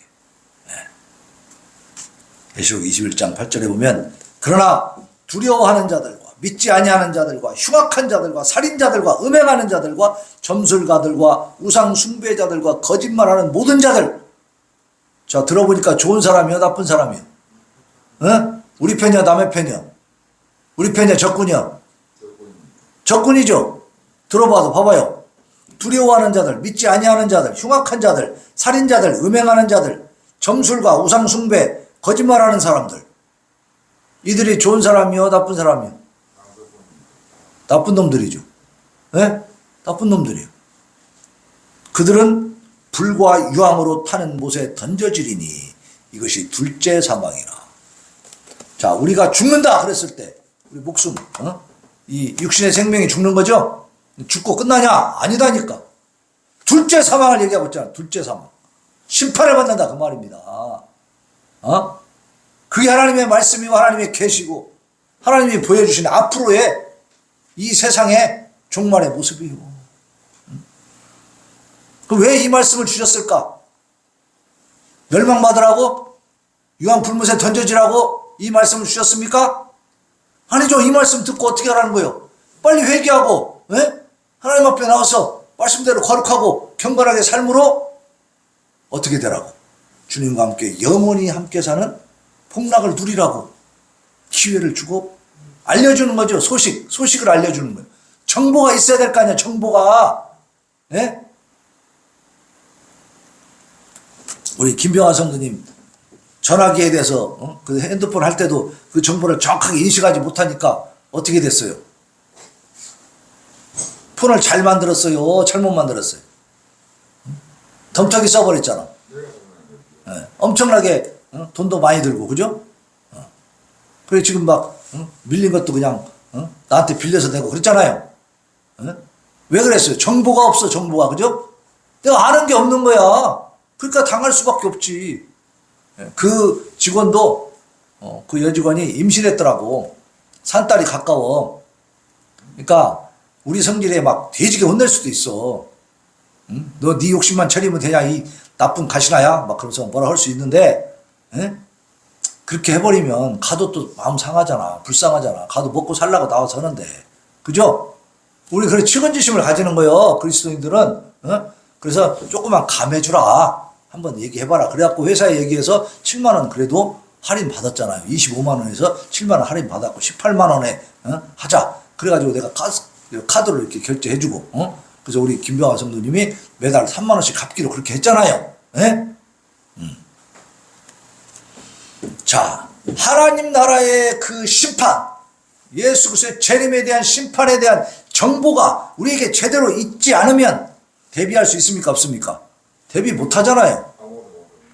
계시록 21장 8절에 보면 그러나 두려워하는 자들과 믿지 아니하는 자들과 흉악한 자들과 살인자들과 음행하는 자들과 점술가들과 우상 숭배자들과 거짓말하는 모든 자들. 자, 들어보니까 좋은 사람이요 나쁜 사람이요? 우리 편이야 남의 편이야? 우리 편이야 적군이야? 적군이죠. 들어봐도 봐봐요. 두려워하는 자들, 믿지 아니하는 자들, 흉악한 자들, 살인자들, 음행하는 자들, 점술가, 우상 숭배, 거짓말하는 사람들. 이들이 좋은 사람이요 나쁜 사람이요? 나쁜 놈들이죠. 나쁜 놈들이요. 그들은 불과 유황으로 타는 못에 던져지리니 이것이 둘째 사망이라. 자, 우리가 죽는다 그랬을 때 우리 목숨, 이 육신의 생명이 죽는 거죠? 죽고 끝나냐? 아니다니까. 둘째 사망을 얘기하고 있잖아. 둘째 사망. 심판을 받는다 그 말입니다. 그게 하나님의 말씀이고 하나님의 계시고 하나님이 보여주신 앞으로의 이 세상의 종말의 모습이에요. 그럼 왜 이 말씀을 주셨을까? 멸망받으라고? 유황 불못에 던져지라고 이 말씀을 주셨습니까? 아니죠. 이 말씀 듣고 어떻게 하라는 거예요? 빨리 회개하고 하나님 앞에 나와서 말씀대로 거룩하고 경건하게 삶으로 어떻게 되라고? 주님과 함께 영원히 함께 사는 복락을 누리라고 기회를 주고 알려주는 거죠. 소식을 알려주는 거예요. 정보가 있어야 될 거 아니야. 정보가. 우리 김병환 성도님 전화기에 대해서 그 핸드폰 할 때도 그 정보를 정확하게 인식하지 못하니까 어떻게 됐어요? 폰을 잘 만들었어요? 잘못 만들었어요? 덤터기 써버렸잖아. 엄청나게 돈도 많이 들고 그죠? 그래 지금 막 밀린 것도 그냥 나한테 빌려서 내고 그랬잖아요. 왜 그랬어요? 정보가 없어. 정보가 그죠? 내가 아는 게 없는 거야. 그러니까 당할 수밖에 없지. 그 직원도 그 여직원이 임신했더라고. 산딸이 가까워. 그러니까 우리 성질에 막 돼지게 혼낼 수도 있어. 너 네 욕심만 차리면 되냐 이 나쁜 가시나야? 막 그러면서 뭐라 할 수 있는데 그렇게 해버리면 가도 또 마음 상하잖아. 불쌍하잖아. 가도 먹고 살라고 나와서 하는데. 그죠? 우리 그래 측은지심을 가지는 거예요. 그리스도인들은. 어? 그래서 조금만 감해주라. 한번 얘기해봐라. 그래갖고 회사에 얘기해서 7만 원 그래도 할인 받았잖아요. 25만 원에서 7만 원 할인 받았고 18만 원에 어? 하자. 그래가지고 내가 카드로 이렇게 결제해주고 어? 그래서 우리 김병화 성도님이 매달 3만 원씩 갚기로 그렇게 했잖아요. 예? 자, 하나님 나라의 그 심판, 예수 그리스도의 재림에 대한 심판에 대한 정보가 우리에게 제대로 있지 않으면 대비할 수 있습니까? 없습니까? 대비 못 하잖아요.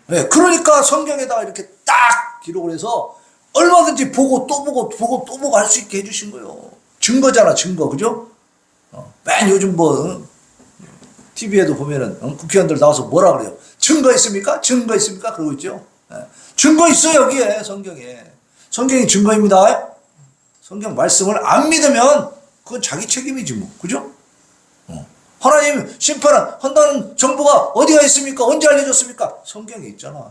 네, 그러니까 성경에다가 이렇게 딱 기록을 해서 얼마든지 보고 또 보고 또 보고 할 수 있게 해주신 거예요. 증거잖아, 증거. 그죠? 맨 요즘 TV에도 보면은 국회의원들 나와서 뭐라 그래요? 증거 있습니까? 증거 있습니까? 그러고 있죠. 네. 증거 있어, 여기에, 성경에. 성경이 증거입니다. 성경 말씀을 안 믿으면 그건 자기 책임이지 뭐. 그죠? 하나님 심판한다는 정보가 어디가 있습니까? 언제 알려줬습니까? 성경에 있잖아.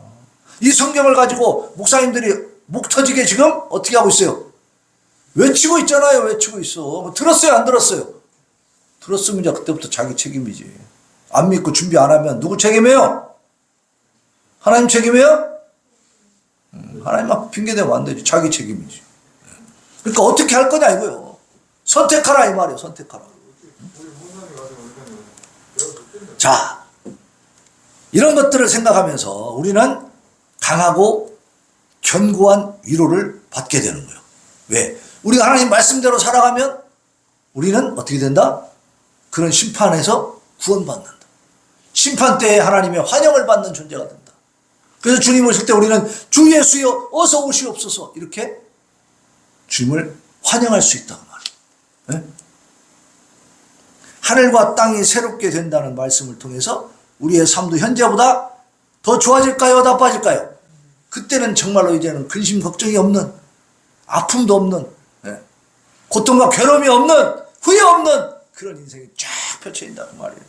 이 성경을 가지고 목사님들이 목 터지게 지금 어떻게 하고 있어요? 외치고 있잖아요. 외치고 있어. 뭐 들었어요? 안 들었어요? 들었으면 이제 그때부터 자기 책임이지. 안 믿고 준비 안 하면 누구 책임이에요? 하나님 책임이에요? 하나님만 핑계대면 안 되지. 자기 책임이지. 그러니까 어떻게 할 거냐 이거요. 선택하라 이 말이에요. 선택하라. 자, 이런 것들을 생각하면서 우리는 강하고 견고한 위로를 받게 되는 거예요. 왜? 우리가 하나님 말씀대로 살아가면 우리는 어떻게 된다? 그런 심판에서 구원받는다. 심판 때에 하나님의 환영을 받는 존재가 된다. 그래서 주님 오실 때 우리는 주 예수여 어서 오시옵소서 이렇게 주님을 환영할 수 있다고 말이에요. 네? 하늘과 땅이 새롭게 된다는 말씀을 통해서 우리의 삶도 현재보다 더 좋아질까요? 나빠질까요? 그때는 정말로 이제는 근심 걱정이 없는, 아픔도 없는, 고통과 괴로움이 없는, 후회 없는 그런 인생이 쫙 펼쳐진다는 말이에요.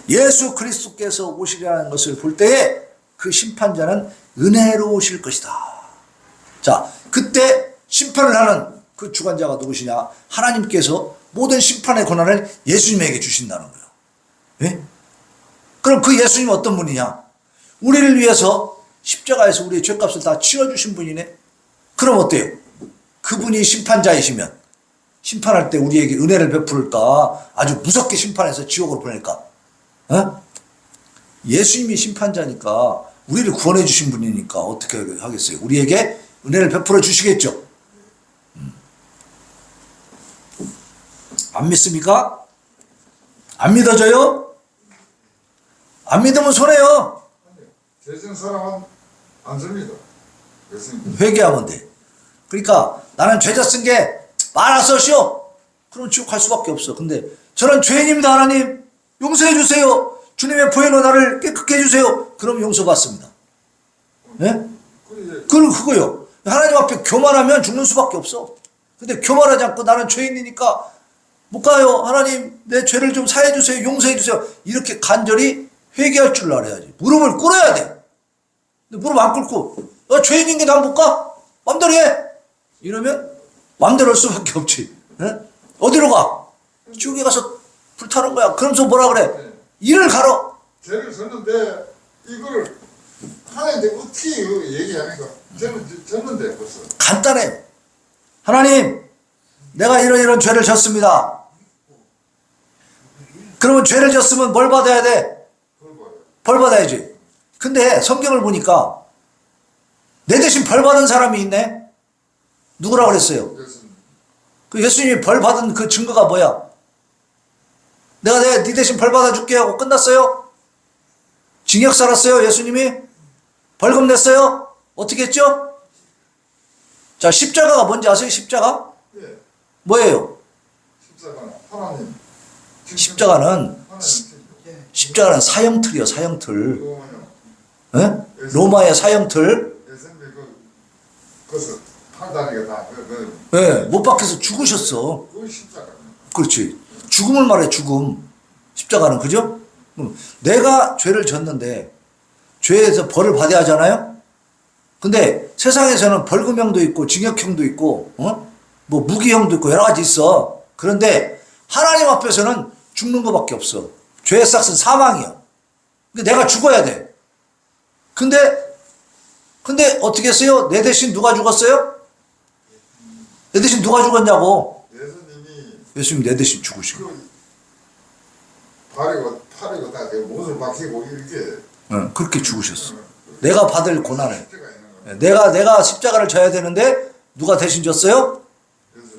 예수 그리스도께서 오시리라는 것을 볼 때에 그 심판자는 은혜로우실 것이다. 자, 그때 심판을 하는 그 주관자가 누구시냐? 하나님께서 모든 심판의 권한을 예수님에게 주신다는 거예요. 예? 그럼 그 예수님은 어떤 분이냐? 우리를 위해서 십자가에서 우리의 죄값을 다 치러주신 분이네? 그럼 어때요? 그분이 심판자이시면 심판할 때 우리에게 은혜를 베풀을까? 아주 무섭게 심판해서 지옥으로 보낼까? 어? 예수님이 심판자니까 우리를 구원해 주신 분이니까 어떻게 하겠어요? 우리에게 은혜를 베풀어 주시겠죠? 안 믿습니까? 안 믿어져요? 안 믿으면 손해요.
죄진 사람은 안 줍니다. 예수님.
회개하면 돼. 그러니까 나는 죄 졌은 게 많았어시오. 그럼 지옥 갈 수밖에 없어. 근데 저는 죄인입니다. 하나님 용서해 주세요. 주님의 보혈로 나를 깨끗게 해주세요. 그럼 용서받습니다. 네? 그럼 그거요. 하나님 앞에 교만하면 죽는 수밖에 없어. 근데 교만하지 않고 나는 죄인이니까 못 가요. 하나님 내 죄를 좀 사해 주세요. 용서해 주세요. 이렇게 간절히 회개할 줄 알아야지. 무릎을 꿇어야 돼. 근데 무릎 안 꿇고 죄인인 게 난 못 가? 맘대로 해. 이러면 맘대로 할 수밖에 없지. 네? 어디로 가? 지옥에 가서 불타는 거야. 그러면서 뭐라 그래? 일을 가러.
죄를 졌는데 이걸 하나님한테 어떻게 얘기하니까 죄를 졌는데 벌써.
간단해요. 하나님 내가 이런 죄를 졌습니다. 그러면 죄를 졌으면 뭘 받아야 돼? 벌 받아야지. 근데 성경을 보니까 내 대신 벌 받은 사람이 있네. 누구라고 그랬어요? 그 예수님이 벌 받은 그 증거가 뭐야? 내가 네 대신 벌 받아줄게 하고 끝났어요? 징역 살았어요? 예수님이? 벌금 냈어요? 어떻게 했죠? 자, 십자가가 뭔지 아세요? 십자가?
예.
뭐예요?
십자가는 하나님.
십자가는 사형틀이요, 사형틀.
그거는요.
예? 로마의 사형틀.
예수님이 그것을 팔다리가 다
예, 못 박혀서 죽으셨어.
그 십자가.
그렇지. 죽음을 말해, 죽음. 십자가는, 그죠? 내가 죄를 졌는데, 죄에서 벌을 받아야 하잖아요? 근데 세상에서는 벌금형도 있고 징역형도 있고 뭐 무기형도 있고 여러 가지 있어. 그런데 하나님 앞에서는 죽는 것밖에 없어. 죄의 삭은 사망이야. 근데 내가 죽어야 돼. 근데 어떻게 했어요? 내 대신 누가 죽었어요? 내 대신 누가 죽었냐고.
예수님이
예수님 내 대신 죽으신 거야.
팔이고 다 못을 박히고 이렇게
그렇게 죽으셨어. 내가 받을 고난을.
십자가 있는 거예요.
내가 십자가를 져야 되는데 누가 대신 졌어요?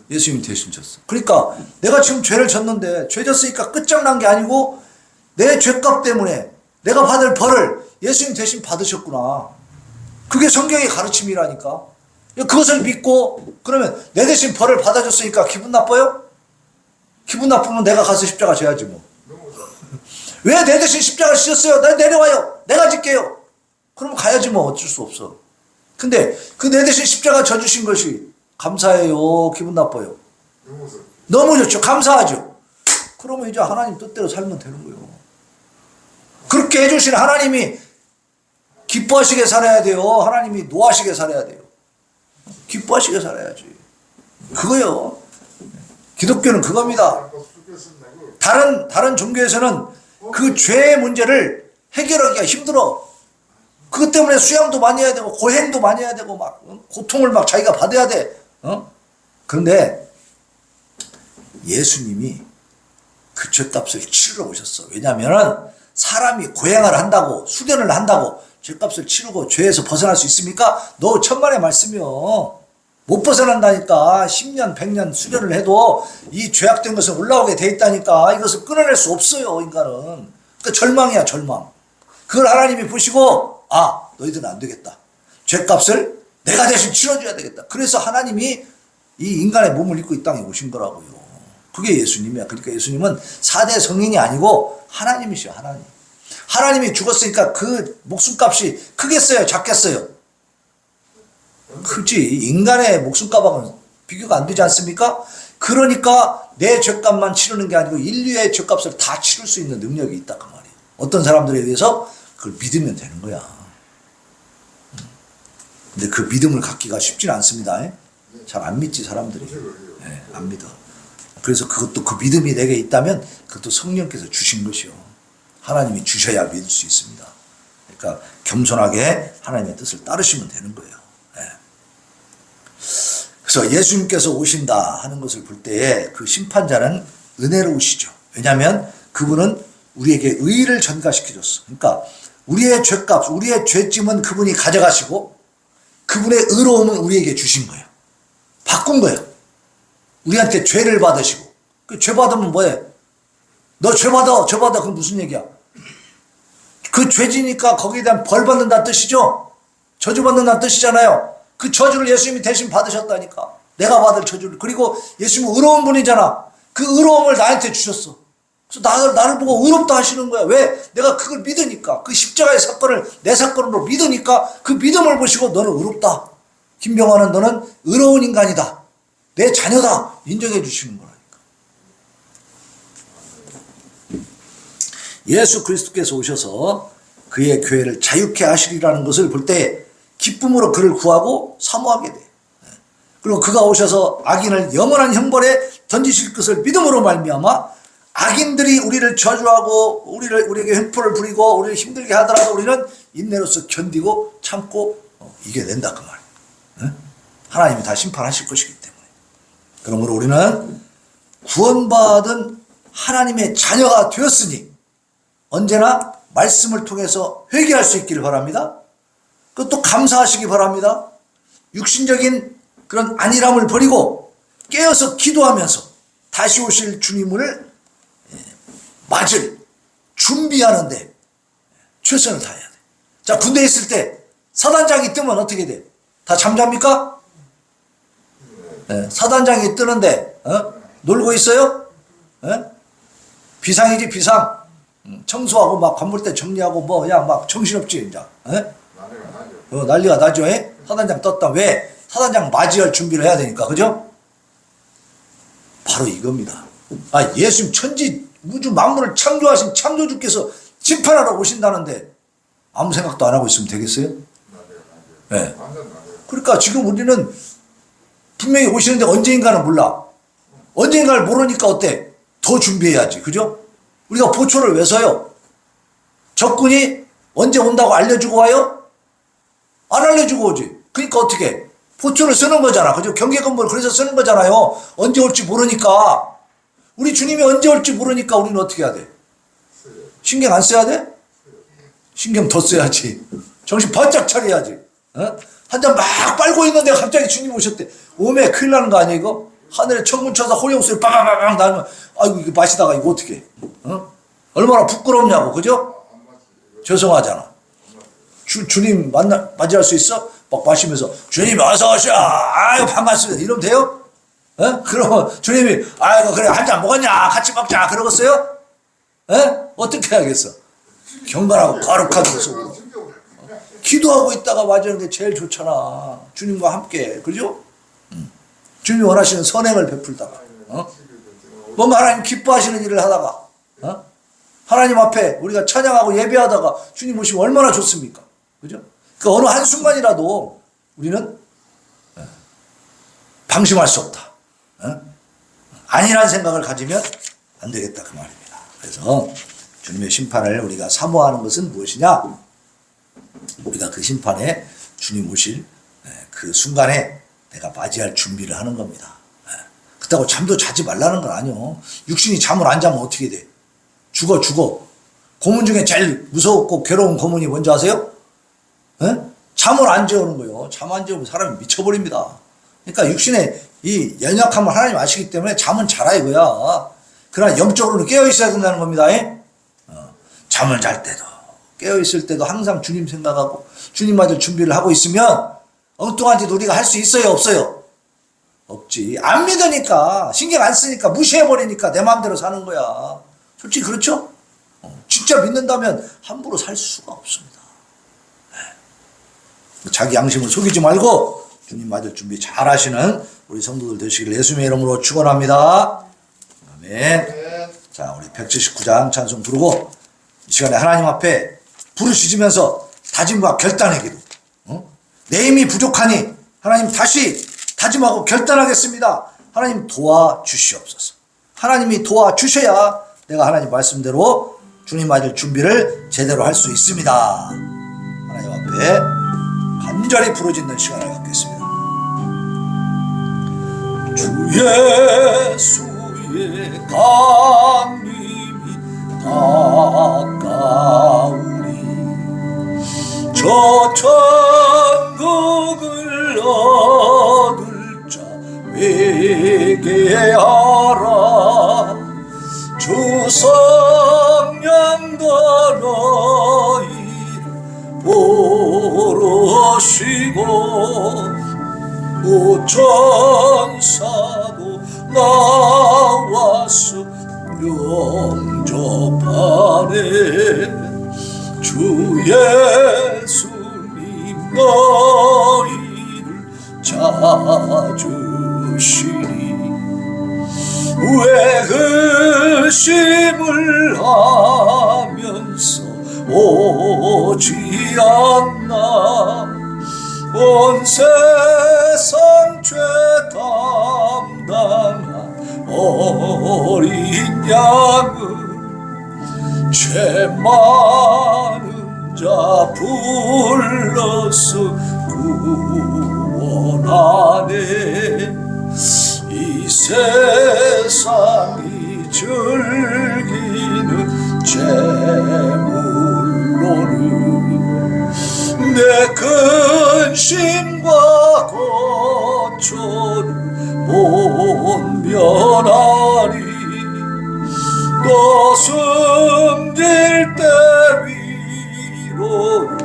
예수님이 대신 졌어. 그러니까 내가 지금 죄를 졌는데 죄 졌으니까 끝장난 게 아니고 내 죄값 때문에 내가 받을 벌을 예수님 대신 받으셨구나. 그게 성경의 가르침이라니까. 그것을 믿고 그러면 내 대신 벌을 받아줬으니까 기분 나빠요? 기분 나쁘면 내가 가서 십자가 져야지 뭐. 왜 내 대신 십자가 지셨어요? 나 내려와요. 내가 질게요. 그러면 가야지 뭐. 어쩔 수 없어. 근데 그 내 대신 십자가 져주신 것이 감사해요? 기분 나빠요? 너무 좋죠. 감사하죠. 그러면 이제 하나님 뜻대로 살면 되는 거예요. 그렇게 해주신 하나님이 기뻐하시게 살아야 돼요. 하나님이 노하시게 살아야 돼요. 기뻐하시게 살아야지. 그거요. 기독교는 그겁니다. 다른 종교에서는 그 죄의 문제를 해결하기가 힘들어. 그것 때문에 수양도 많이 해야 되고 고행도 많이 해야 되고 막 고통을 막 자기가 받아야 돼. 그런데 예수님이 그 죄값을 치르러 오셨어. 왜냐하면 사람이 고행을 한다고 수련을 한다고 죄값을 치르고 죄에서 벗어날 수 있습니까? 너 천만의 말씀이요. 못 벗어난다니까. 10년 100년 수련을 해도 이 죄악된 것은 올라오게 돼 있다니까. 이것을 끊어낼 수 없어요. 인간은. 그러니까 절망이야 절망. 그걸 하나님이 보시고 너희들은 안 되겠다. 죄값을 내가 대신 치러줘야 되겠다. 그래서 하나님이 이 인간의 몸을 입고 이 땅에 오신 거라고요. 그게 예수님이야. 그러니까 예수님은 4대 성인이 아니고 하나님이시요. 하나님. 하나님이 죽었으니까 그 목숨값이 크겠어요? 작겠어요? 크지. 인간의 목숨값하고는 비교가 안 되지 않습니까? 그러니까 내 죄값만 치르는 게 아니고 인류의 죄값을 다 치를 수 있는 능력이 있다 그 말이에요. 어떤 사람들에 의해서 그걸 믿으면 되는 거야. 근데 그 믿음을 갖기가 쉽지는 않습니다. 잘 안 믿지 사람들이. 네, 안 믿어. 그래서 그것도 그 믿음이 내게 있다면 그것도 성령께서 주신 것이요. 하나님이 주셔야 믿을 수 있습니다. 그러니까 겸손하게 하나님의 뜻을 따르시면 되는 거예요. 네. 그래서 예수님께서 오신다 하는 것을 볼 때에 그 심판자는 은혜로우시죠. 왜냐하면 그분은 우리에게 의의를 전가시켜줬어. 그러니까 우리의 죄값, 우리의 죄짐은 그분이 가져가시고 그분의 의로움은 우리에게 주신 거예요. 바꾼 거예요. 우리한테 죄를 받으시고. 그 죄 받으면 뭐해? 너 죄 받아. 그건 무슨 얘기야? 그 죄지니까 거기에 대한 벌 받는다는 뜻이죠? 저주 받는다는 뜻이잖아요. 그 저주를 예수님이 대신 받으셨다니까. 내가 받을 저주를. 그리고 예수님은 의로운 분이잖아. 그 의로움을 나한테 주셨어. 그래서 나를 보고 의롭다 하시는 거야. 왜? 내가 그걸 믿으니까. 그 십자가의 사건을 내 사건으로 믿으니까 그 믿음을 보시고 너는 의롭다. 김병환은 너는 의로운 인간이다. 내 자녀다. 인정해 주시는 거라니까. 예수 그리스도께서 오셔서 그의 교회를 자유케 하시리라는 것을 볼 때 기쁨으로 그를 구하고 사모하게 돼. 그리고 그가 오셔서 악인을 영원한 형벌에 던지실 것을 믿음으로 말미암아 악인들이 우리를 저주하고 우리에게 횡포를 부리고 우리를 힘들게 하더라도 우리는 인내로서 견디고 참고 이겨낸다 그 말이에요. 하나님이 다 심판하실 것이기 때문에. 그러므로 우리는 구원받은 하나님의 자녀가 되었으니 언제나 말씀을 통해서 회개할 수 있기를 바랍니다. 그것도 감사하시기 바랍니다. 육신적인 그런 안일함을 버리고 깨어서 기도하면서 다시 오실 주님을 맞을 준비하는데 최선을 다해야 돼. 자, 군대에 있을 때 사단장이 뜨면 어떻게 돼? 다 잠잡니까? 네, 사단장이 뜨는데 놀고 있어요? 비상이지 비상. 청소하고 막 관물대 정리하고 막 정신없지 이제. 난리가 나죠. 사단장 떴다. 왜? 사단장 맞이할 준비를 해야 되니까. 그죠? 바로 이겁니다. 예수님 천지 우주 만물을 창조하신 창조주께서 심판하러 오신다는데 아무 생각도 안 하고 있으면 되겠어요? 네.
완전 나요.
그러니까 지금 우리는 분명히 오시는데 언제인가는 몰라. 언제인가를 모르니까 어때? 더 준비해야지. 그죠? 우리가 보초를 왜 서요? 적군이 언제 온다고 알려주고 와요? 안 알려주고 오지. 그러니까 어떻게? 보초를 쓰는 거잖아. 그죠? 경계건물을 그래서 쓰는 거잖아요. 언제 올지 모르니까. 우리 주님이 언제 올지 모르니까 우리는 어떻게 해야 돼? 신경 안 써야 돼? 신경 더 써야지. 정신 바짝 차려야지. 어? 한 잔 막 빨고 있는데 갑자기 주님 오셨대. 오메 큰일 나는 거 아니야 이거? 하늘에 천문 쳐서 호령소리 빠바바방 나면 아이고 이거 마시다가 이거 어떻게? 어? 얼마나 부끄럽냐고. 그죠? 죄송하잖아. 주님 맞이할 수 있어? 막 마시면서 주님 어서 오셔. 아유 반갑습니다. 이러면 돼요? 어? 그러면 주님이 아이고 그래 한 잔 먹었냐? 같이 먹자. 그러겠어요? 에? 어떻게 하겠어? 경건하고 거룩한 모습으로 기도하고 있다가 맞이하는 게 제일 좋잖아. 주님과 함께. 그죠? 주님이 원하시는 선행을 베풀다가 뭔가 하나님 기뻐하시는 일을 하다가 하나님 앞에 우리가 찬양하고 예배하다가 주님 오시면 얼마나 좋습니까? 그죠? 그 어느 한순간이라도 우리는 방심할 수 없다. 아니라는 생각을 가지면 안 되겠다 그 말입니다. 그래서 주님의 심판을 우리가 사모하는 것은 무엇이냐? 우리가 그 심판에 주님 오실 그 순간에 내가 맞이할 준비를 하는 겁니다. 그렇다고 잠도 자지 말라는 건 아니요. 육신이 잠을 안 자면 어떻게 돼? 죽어. 고문 중에 제일 무섭고 괴로운 고문이 뭔지 아세요? 잠을 안 재우는 거예요. 잠 안 재우면 사람이 미쳐버립니다. 그러니까 육신의 이 연약함을 하나님 아시기 때문에 잠은 자라 이거야. 그러나 영적으로는 깨어 있어야 된다는 겁니다. 잠을 잘 때도 깨어 있을 때도 항상 주님 생각하고 주님 맞을 준비를 하고 있으면 엉뚱한 짓 우리가 할 수 있어요, 없어요? 없지. 안 믿으니까 신경 안 쓰니까 무시해버리니까 내 마음대로 사는 거야. 솔직히 그렇죠? 진짜 믿는다면 함부로 살 수가 없습니다. 자기 양심을 속이지 말고 주님 맞을 준비 잘 하시는 우리 성도들 되시길 예수님의 이름으로 축원합니다. 아멘. 자, 우리 179장 찬송 부르고 이 시간에 하나님 앞에 부르짖으면서 다짐과 결단의 기도. 내 힘이 부족하니 하나님 다시 다짐하고 결단하겠습니다. 하나님 도와주시옵소서. 하나님이 도와주셔야 내가 하나님 말씀대로 주님 맞을 준비를 제대로 할 수 있습니다. 하나님 앞에 간절히 부르짖는 시간을 갖겠습니다. 주 예수의 강림이 가까우니 저 천국을 얻을 자 회개하라. 주 성령도 너희를 보러 오시고 오천사도 나와서 영접하네. 주 예수님 너희를 찾으시니 왜 의심을 하면서 오지 않나. 온 세상 죄 담당한 어린 양은 죄 많은 자 불러서 구원하네. 이 세상이 즐기는 재물로는 내 근심과 고초를 못 면하리. 또 숨질 때 위로를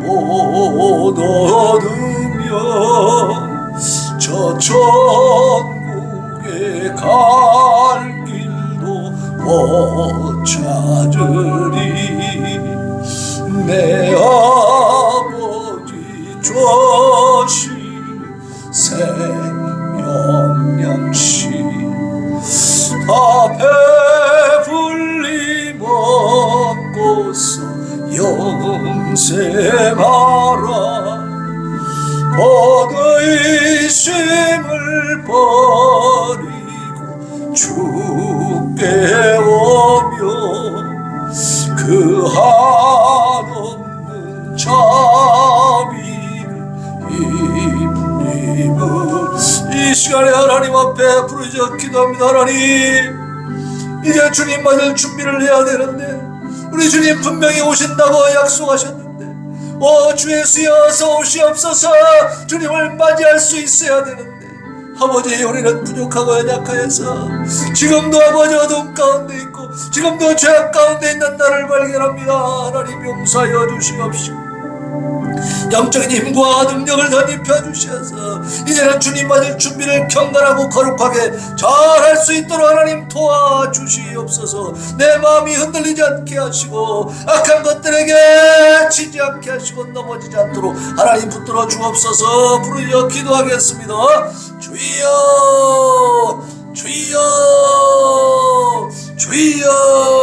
못 얻으며 저 천국에 갈 길도 못 찾으리. 내 아버지 주시는 생명양식 다 배불리 먹고서 영생하라. 하나님 앞에 부르짖어 기도합니다. 하나님, 이제 주님 맞을 준비를 해야 되는데 우리 주님 분명히 오신다고 약속하셨는데 주 예수여 어서 오시옵소서. 주님을 맞이할 수 있어야 되는데 아버지, 우리는 부족하고 연약하여서 지금도 아버지 어둠 가운데 있고 지금도 죄악 가운데 있는 나를 발견합니다. 하나님 용서하여 주시옵시고 영적인 힘과 능력을 더 입혀주셔서 이제는 주님 맞을 준비를 경건하고 거룩하게 잘 할 수 있도록 하나님 도와주시옵소서. 내 마음이 흔들리지 않게 하시고 악한 것들에게 치지 않게 하시고 넘어지지 않도록 하나님 붙들어 주옵소서. 부르짖어 기도하겠습니다. 주여, 주여, 주여.